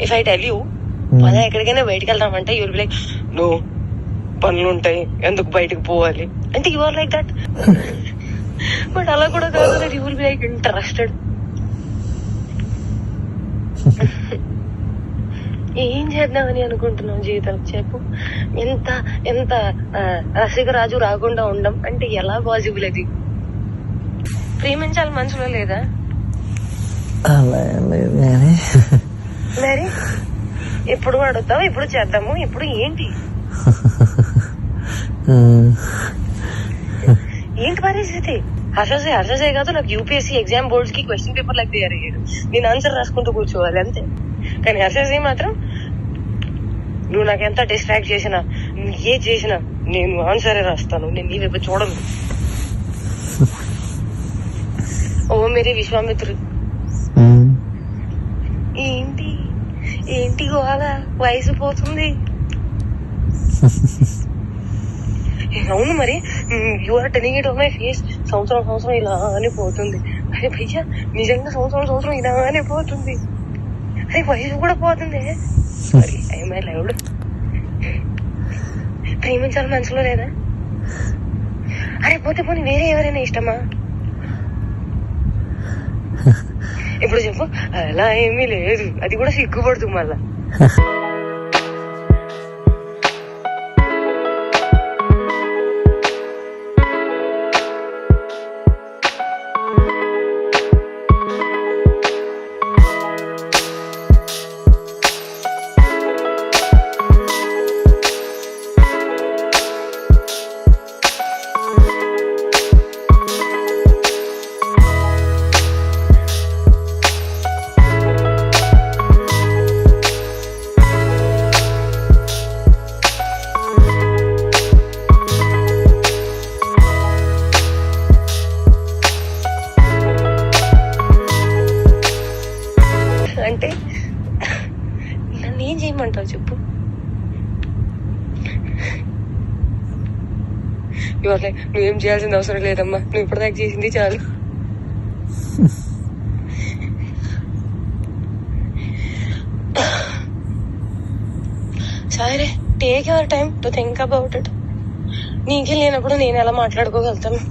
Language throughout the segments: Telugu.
ఇఫ్ ఐ టెల్ యూ పద ఎక్కడికైనా బయటకు వెళ్దామంటే you will be like no పనులు ఉంటాయి ఎందుకు బయటకు పోవాలి అంటే you are like that. But అలా కూడా కాదు, that you will be like interested. ఏం చేద్దామని అనుకుంటున్నావు జీవితం చెప్పు. ఎంత ఎంత రసికరాజు రాకుండా ఉండం అంటే ఎలా పాసిబుల్? అది ప్రేమించాలి మనసులో లేదా? మరి ఎప్పుడు అడుగుతావు, ఎప్పుడు చేద్దాము, ఇప్పుడు ఏంటి ఏంటి పరిస్థితి? హర్షసే కాదు, నాకు యూపీఎస్సీ ఎగ్జామ్ బోర్డ్స్ కి క్వశ్చన్ పేపర్ లాగా తయారయ్యాడు. నేను ఆన్సర్ రాసుకుంటూ కూర్చోవాలి అంతే. కానీ హర్షసే మాత్రం నువ్వు నాకు ఎంత డిస్ట్రాక్ట్ చేసినా, ఏ చేసినా నేను ఆన్సరే రాస్తాను, నేను నీ వైపు చూడను. ఓ మేరీ విశ్వామిత్రుడు. ఏంటి ఏంటి గోగా వయసు పోతుంది. అవును మరి, you are telling it on my face. సంవత్సరం ఇలానే పోతుంది. అరే భయ్యా నిజంగా సంవత్సరం ఇలానే పోతుంది. అరే వయసు కూడా పోతుంది. Sorry I'm lived. ప్రేమించాలి మనసులో లేదా? అరే పోతే పోనీ వేరే ఎవరైనా ఇష్టమా? ఇప్పుడు చెప్పు. అలా ఏమీ లేదు, అది కూడా సిగ్గుపడుతుంది మళ్ళా. అంటే నన్ను ఏం చేయమంటావు చెప్పు? ఇవాళ నువ్వేం చేయాల్సిన అవసరం లేదమ్మా, నువ్వు ఇప్పటిదాకా చేసింది చాలు. సరే take your time to think about it. నీకే లేనప్పుడు నేను ఎలా మాట్లాడుకోగలుగుతాను?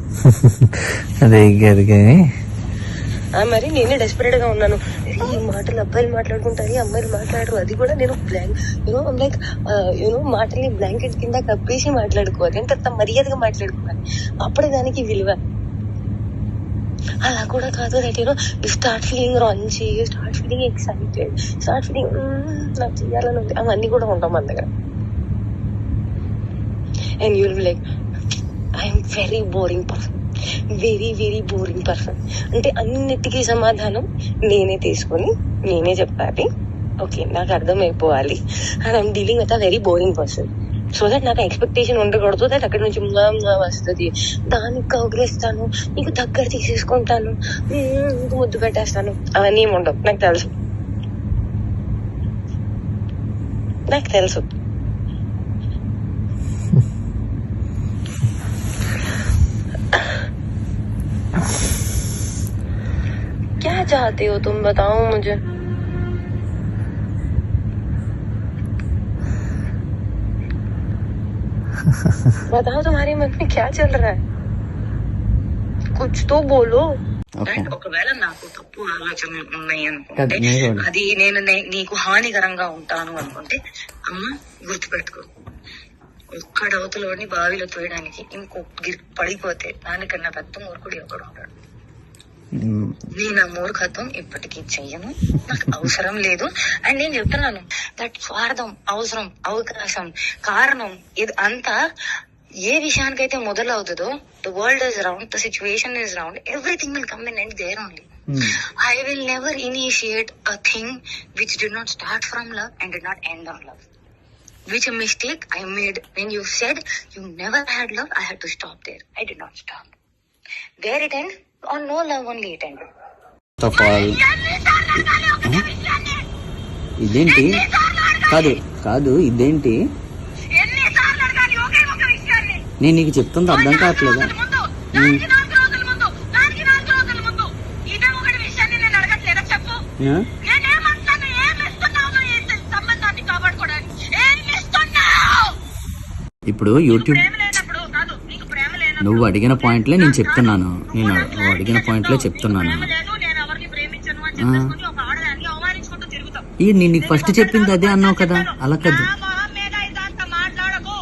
మరి నేనే డెస్పరేట్ గా ఉన్నాను. ఈ మాటలు అబ్బాయిలు మాట్లాడుకుంటారు, అమ్మాయిలు మాట్లాడరు. అది కూడా నేను లైక్ మాటల్ని బ్లాంకెట్ కింద కప్పేసి మాట్లాడుకోవాలి. అంటే అంత మర్యాదగా మాట్లాడుకోవాలి, అప్పుడే దానికి విలువ. అలా కూడా కాదు. That you start feeling raunchy, start feeling excited, start feeling నాకు చేయాలని ఉంది. అవన్నీ కూడా ఉంటాం మన దగ్గర. And you will be like I'm very boring person, very very boring person. అంటే అన్నిటికీ సమాధానం నేనే తీసుకొని నేనే చెప్పాలి. ఓకే నాకు అర్థమైపోవాలి. And I'm dealing with a very boring person. So that నాకు ఎక్స్పెక్టేషన్ ఉండకూడదు. దట్ అక్కడి నుంచి వస్తుంది, దానికి కౌగిలిస్తాను, నీకు దగ్గర తీసేసుకుంటాను, నీకు ముద్దు పెట్టేస్తాను, అవన్నీ ఏమి ఉండవు. నాకు తెలుసు. क्या चाहते हो तुम, बताओ मुझे. बताओ तुम्हारे मन में क्या चल रहा है, कुछ तो बोलो. ఒకవేళ నాకు తప్పు ఆలోచనలు ఉన్నాయి అనుకుంటే, అది నేను నీకు హానికరంగా ఉంటాను అనుకుంటే, అమ్మ గుర్తుపెట్టుకో, ఒక్కడవతలోని బావిలో తోయడానికి ఇంకొక పడిపోతే దానికన్నా పెద్ద మూర్ఖుడు ఎవడు ఉంటాడు. నేను ఆ మూర్ఖత్వం ఇప్పటికీ చెయ్యను, నాకు అవసరం లేదు. అండ్ నేను చెప్తున్నాను, దట్ స్వార్థం, అవసరం, అవకాశం, కారణం ఇది అంతా ఏ విషయానికైతే మొదలవుతుందో, the world is round, the situation is round, everything will come in and there only. I will never initiate a thing which did not start from love and did not end on love. Which a mistake I made when you said you never had love, I had to stop there. I did not stop. Where it end? On no love only it ended. ఇదేంటి? కాదు ఇదేంటి? నేను నీకు చెప్తుంది అర్థం కావట్లేదా? నేనేమంటాను? ఏమి ఇస్తున్నావు నువ్వు ఈ సంబంధాన్ని కాపాడుకోవడానికి? ఏమి ఇస్తున్నావు? ఇప్పుడు యూట్యూబ్ ప్రేమ లేనప్పుడు కాదు, నీకు ప్రేమ లేనప్పుడు నువ్వు అడిగిన పాయింట్లే నేను చెప్తున్నాను. నువ్వు అడిగిన పాయింట్లే చెప్తున్నాను. ప్రేమ లేదు, నేను ఎవరిని ప్రేమించను అని చెప్పేసుకొని ఒక ఆడదాన్ని అవమానించుకుంటూ తిరుగుతాం. నేను నీకు ఫస్ట్ చెప్పింది అదే అన్నావు కదా, అలా కాదు. నా మొహం మీద ఇదంతా మాట్లాడకు.